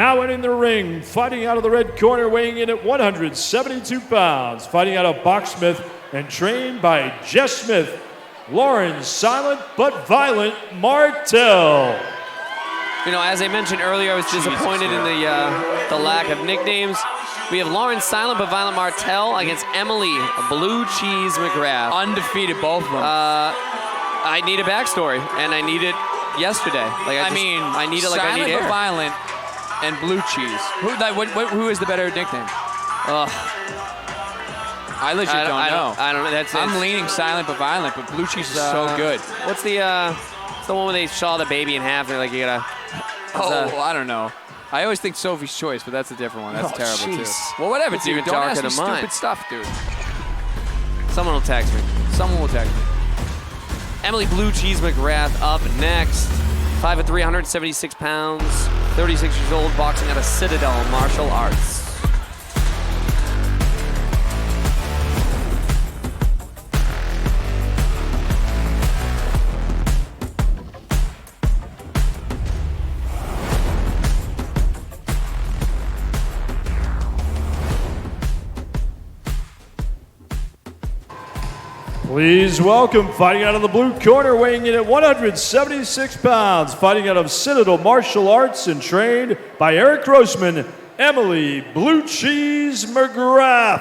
Now entering the ring, fighting out of the red corner, weighing in at 172 pounds, fighting out of Boxsmith and trained by Jeff Smith, Lauren Silent but Violent Martel. You know, as I mentioned earlier, I was disappointed in the lack of nicknames. We have Lauren Silent but Violent Martel against Emily Blue Cheese McGrath. Undefeated, both of them. I need a backstory, and I need it yesterday. Like I need it like I need air. Silent but Violent and Blue Cheese. Who is the better nickname? I legit don't know. I don't know. I'm leaning Silent but Violent, but Blue Cheese is so good. What's the one where they saw the baby in half and they're like, you gotta... I don't know. I always think Sophie's Choice, but that's a different one. That's terrible, geez. too. Well, whatever, It's dude. even Don't darker ask me than mine. stupid stuff, dude. Someone will text me. Someone will text me. Emily Blue Cheese McGrath up next. 5'3", 176 pounds, 36 years old, boxing out of Citadel Martial Arts. Please welcome, fighting out of the blue corner, weighing in at 176 pounds, fighting out of Citadel Martial Arts and trained by Eric Grossman, Emily Blue Cheese McGrath.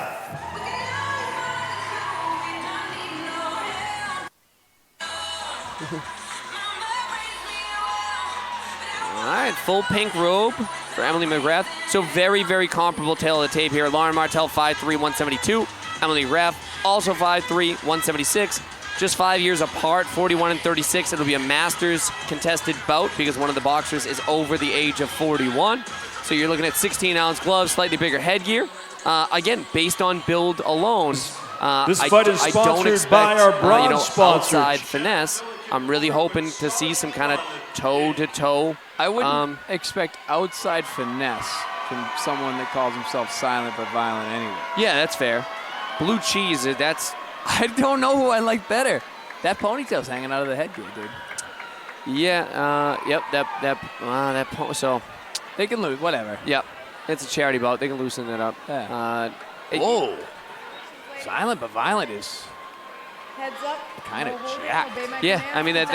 All right, full pink robe for Emily McGrath. So very, very comparable tail of the tape here. Lauren Martel, 5'3", 172. Emily McGrath, also 5'3", 176. Just 5 years apart, 41 and 36. It'll be a Masters contested bout because one of the boxers is over the age of 41. So you're looking at 16-ounce gloves, slightly bigger headgear. Again, based on build alone. This fight is sponsored by our bronze sponsors. Outside finesse. I'm really hoping to see some kind of toe-to-toe. I wouldn't expect outside finesse from someone that calls himself Silent but Violent anyway. Yeah, that's fair. Blue Cheese, that's... I don't know who I like better. That ponytail's hanging out of the headgear, dude. Yeah, yep, so... They can lose, whatever. Yep, it's a charity bout. They can loosen it up. Yeah. Whoa. Silent but Violent is... Heads up. Kind of jacked. Yeah, I mean, that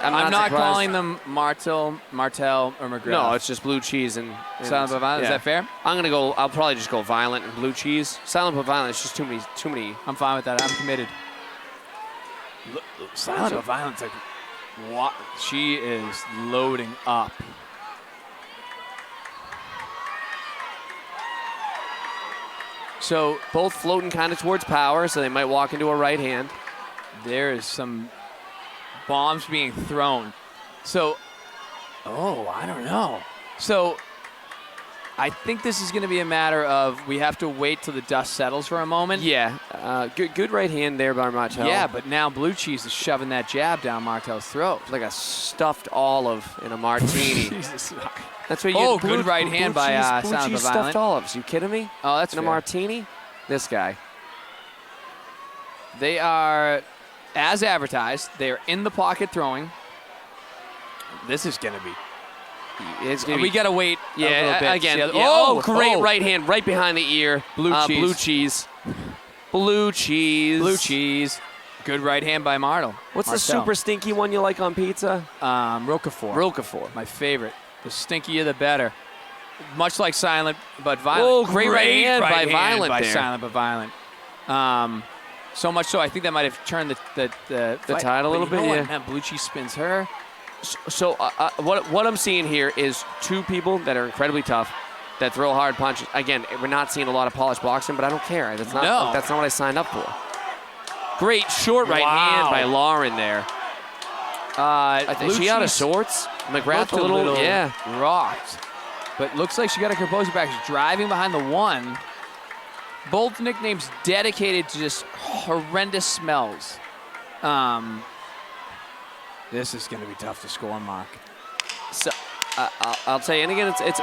I'm not calling them Martel, or McGrath. No, it's just Blue Cheese and Silent but Violent. Yeah. Is that fair? I'll probably just go Violent and Blue Cheese. Silent but Violent, it's just too many. I'm fine with that. I'm committed. Silent but Violent's like, what? She is loading up. So both floating kind of towards power, so they might walk into a right hand. There is some bombs being thrown. So, I don't know. So, I think this is going to be a matter of we have to wait till the dust settles for a moment. Yeah, good right hand there by Martel. Yeah, but now Blue Cheese is shoving that jab down Martel's throat. It's like a stuffed olive in a martini. Jesus. That's what you get. Good right hand by Blue Silent Cheese but Violent. stuffed olives. You kidding me? Oh, that's in a martini. This guy. They are, as advertised, they are in the pocket throwing. This is going to be. We got to wait a little bit. Again. Yeah. Great right hand right behind the ear. Blue Cheese. Blue Cheese. Blue Cheese. Blue Cheese. Good right hand by Martel. What's the super stinky one you like on pizza? Roquefort. Roquefort. My favorite. The stinkier, the better. Much like Silent but Violent. Oh, great right hand by Violent by there. Silent but Violent. So much so, I think that might have turned the tide a little bit. Yeah. Man, Blue Cheese spins her. So what I'm seeing here is two people that are incredibly tough, that throw hard punches. Again, we're not seeing a lot of polished boxing, but I don't care. That's not what I signed up for. Great short right hand by Lauren there. I think she out of sorts. McGrath a little rocked. But looks like she got her composure back. She's driving behind the one. Both nicknames dedicated to just horrendous smells. This is going to be tough to score, Mark. So I'll tell you, and again, it's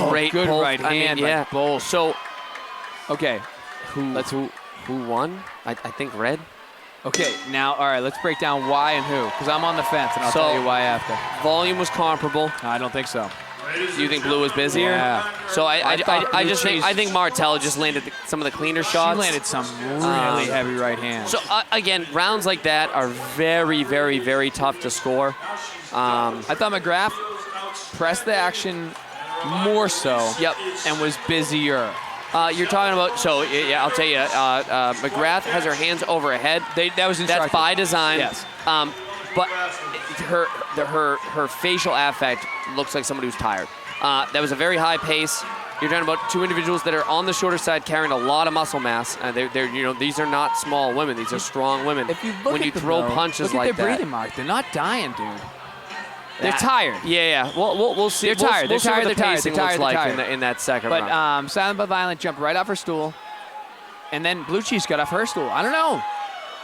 great good both. right hand by both. So, okay, who won? I think red. Okay, now, all right, let's break down why and who, because I'm on the fence, and I'll tell you why after. Volume was comparable. No, I don't think so. Do you think Blue was busier? Yeah. So I just think Blue Martel just landed some of the cleaner shots. She landed some really heavy right hands. So again, rounds like that are very, very, very tough to score. I thought McGrath pressed the action more so. Yep. And was busier. You're talking about, so yeah, I'll tell you, McGrath has her hands over her head. That was instructed. That's by design. Yes. But her facial affect looks like somebody who's tired. That was a very high pace. You're talking about two individuals that are on the shorter side carrying a lot of muscle mass. They're these are not small women. These are strong women. If you look when at you them, throw though, punches look like at their that, breathing mark. They're not dying, dude. They're tired. Yeah. We'll see. They're tired. We'll see what the They're tired. pacing They're looks tired. like They're tired. in that second But round. Silent but Violent jumped right off her stool, and then Blue Cheese got off her stool. I don't know.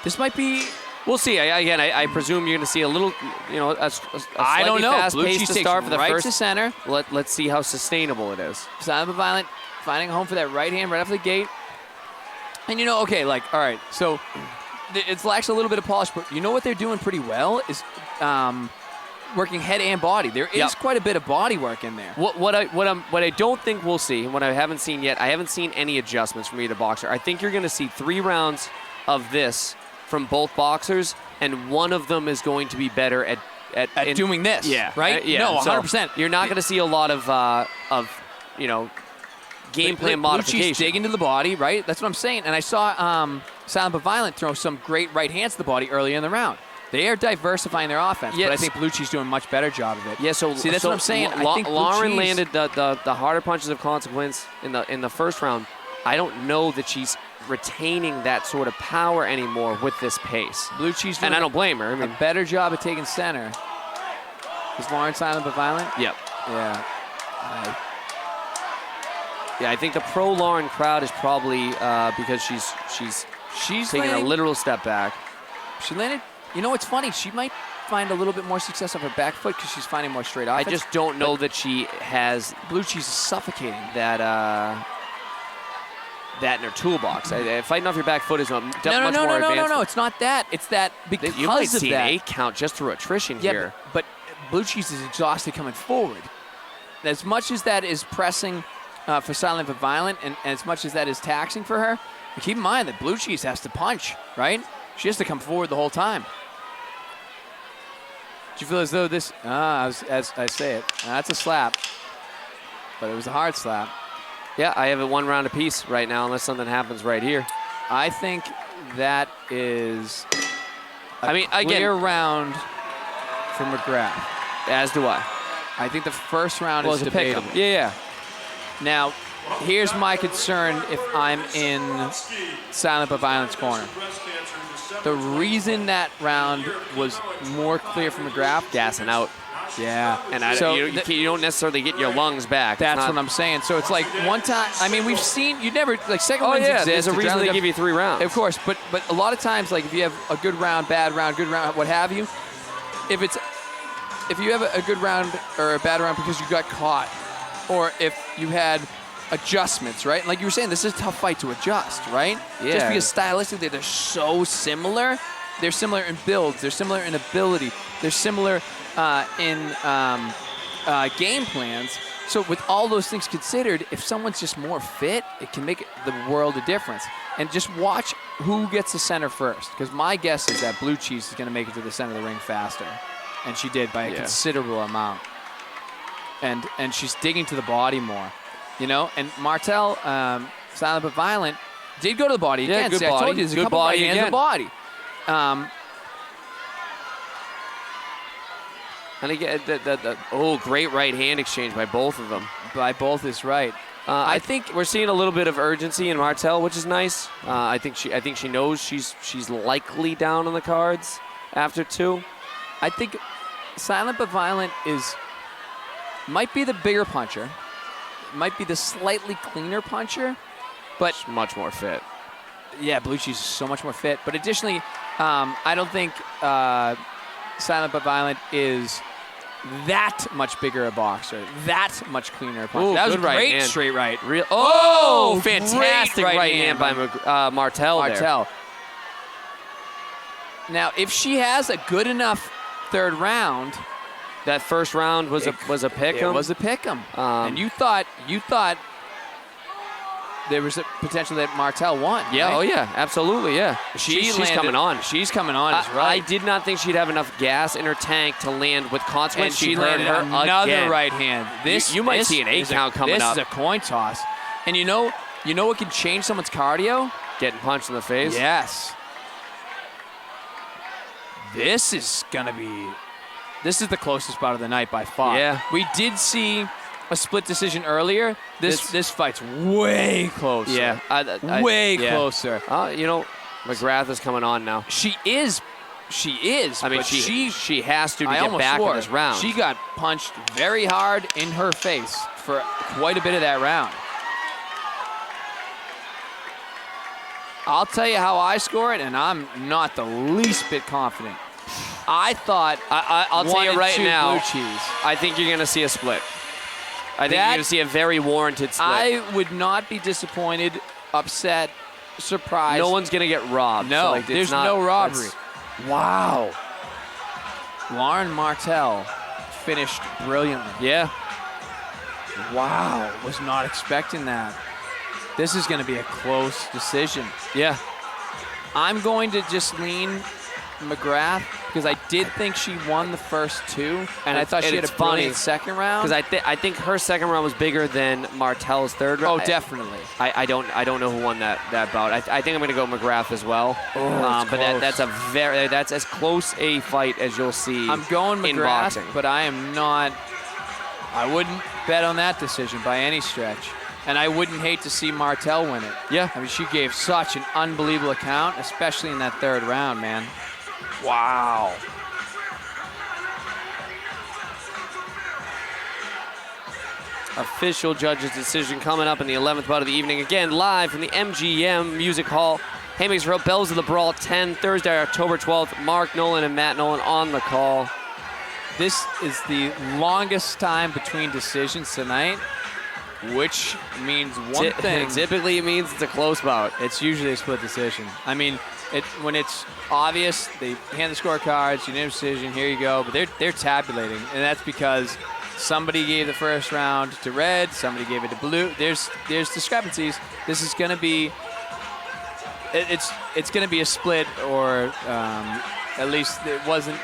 This might be. We'll see. I presume you're going to see a little, a I don't slightly know. fast Blue pace Cheese to takes start for the right first. to center. Let's see how sustainable it is. Silent but Violent finding a home for that right hand right off the gate. And all right, so it lacks a little bit of polish, but you know what they're doing pretty well is working head and body. There is quite a bit of body work in there. What I don't think we'll see, what I haven't seen yet, I haven't seen any adjustments from either boxer. I think you're going to see 3 rounds of this from both boxers, and one of them is going to be better at doing this. Yeah. Right? Yeah. No, So 100%. you're not going to see a lot of game plan modification. She's digging to the body, right? That's what I'm saying. And I saw Silent but Violent throw some great right hands to the body early in the round. They are diversifying their offense, but I think Blue Cheese doing a much better job of it. Yeah, so see, that's what I'm saying. I think Lauren landed the harder punches of consequence in the first round. I don't know that she's retaining that sort of power anymore with this pace. Blue Cheese, and I don't blame her. I mean, a better job at taking center. Is Lauren Silent but Violent? Yep. Yeah. I think the pro Lauren crowd is probably because she's taking a literal step back. She landed. You know what's funny? She might find a little bit more success on her back foot because she's finding more straight offense. I just don't know that she has Blue Cheese is suffocating that in her toolbox. Fighting off your back foot is much more advanced. No. It's not that. It's that because you might of see that. an 8 count just through attrition here. But Blue Cheese is exhausted coming forward. As much as that is pressing for Silent but Violent, and as much as that is taxing for her, keep in mind that Blue Cheese has to punch, right? She has to come forward the whole time. Do you feel as though this, as I say it, that's a slap, but it was a hard slap. Yeah, I have it 1 round apiece right now unless something happens right here. I think that is a clear round for McGrath. As do I. I think the first round is a pick 'em. debatable. Yeah. Now, here's my concern if I'm in Silent but Violent's corner. The reason that round was more clear from McGrath, gassing out. Yeah. And you don't necessarily get your lungs back. That's what I'm saying. So it's like one time, we've seen, you never, second rounds exist. There's a reason they give you 3 rounds. Of course, but a lot of times, if you have a good round, bad round, good round, what have you, if you have a good round or a bad round because you got caught, or if you had adjustments, right? Like you were saying, this is a tough fight to adjust, right? Yeah. Just because stylistically they're so similar. They're similar in builds. They're similar in ability. They're similar in game plans. So with all those things considered, if someone's just more fit, it can make the world of difference. And just watch who gets the center first. Because my guess is that Blue Cheese is going to make it to the center of the ring faster. And she did by a considerable amount. And she's digging to the body more. And Martel, Silent but Violent, did go to the body again. Good See, body. I told you, there's a good couple body right hands in the body. And again, great right hand exchange by both of them. By both is right. I think we're seeing a little bit of urgency in Martel, which is nice. I think she knows she's likely down on the cards after 2. I think Silent but Violent might be the bigger puncher. Might be the slightly cleaner puncher, but she's much more fit. Yeah, Blue Cheese is so much more fit. But additionally, I don't think Silent but Violent is that much bigger a boxer, that much cleaner a puncher. Ooh, that was good great right hand. Straight right. Fantastic right hand by Martel there. Now, if she has a good enough third round, That first round was a pick 'em. It was a pick 'em. And you thought there was a potential that Martel won. Yeah, right? oh yeah, absolutely, yeah. She's coming on. She's coming on, is right. I did not think she'd have enough gas in her tank to land with consequence. And she hurt landed her another again. right hand. You might see an 8 count coming up. This is a coin toss. And you know what can change someone's cardio? Getting punched in the face. Yes. This is the closest bout of the night by far. Yeah. We did see a split decision earlier. This fight's way closer. Yeah. Way closer. McGrath is coming on now. She is. I mean, but she has to I get almost back swore in this round. She got punched very hard in her face for quite a bit of that round. I'll tell you how I score it, and I'm not the least bit confident. I thought I'll tell 1 you and right 2 now, blue cheese. I think you're going to see a split. I think you're going to see a very warranted split. I would not be disappointed, upset, surprised. No one's going to get robbed. No, So, there's no robbery. Wow. Lauren Martel finished brilliantly. Yeah. Wow, was not expecting that. This is going to be a close decision. Yeah. I'm going to just lean McGrath because I did think she won the first 2, and I thought she had a brilliant second round. Because I think her second round was bigger than Martel's third round. Oh, definitely. I don't know who won that bout. I think I'm going to go McGrath as well. Oh, but that's as close a fight as you'll see. I'm going in McGrath, boxing. but I wouldn't bet on that decision by any stretch. And I wouldn't hate to see Martel win it. Yeah. I mean, she gave such an unbelievable account, especially in that third round, man. Wow. Official judge's decision coming up in the 11th bout of the evening. Again, live from the MGM Music Hall. Haymakers Bells of the Brawl 10, Thursday, October 12th. Mark Nolan and Matt Nolan on the call. This is the longest time between decisions tonight, which means one thing. Typically, it means it's a close bout. It's usually a split decision. I mean, when it's obvious, they hand the scorecards, unanimous decision, here you go. But they're tabulating, and that's because somebody gave the first round to red, somebody gave it to blue. There's discrepancies. This is going to be it's going to be a split, or at least it wasn't.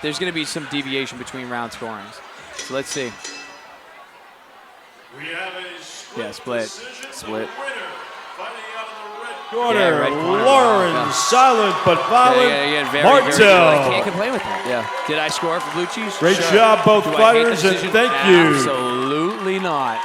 There's going to be some deviation between round scorings. So let's see. We have a split. Split. Corner, red corner. Lauren, Yeah. silent but violent. Martel. I can't complain with that. Yeah. Did I score for blue cheese? Great Sure. job, both Do I hate the fighters, and decision? thank you. Absolutely not.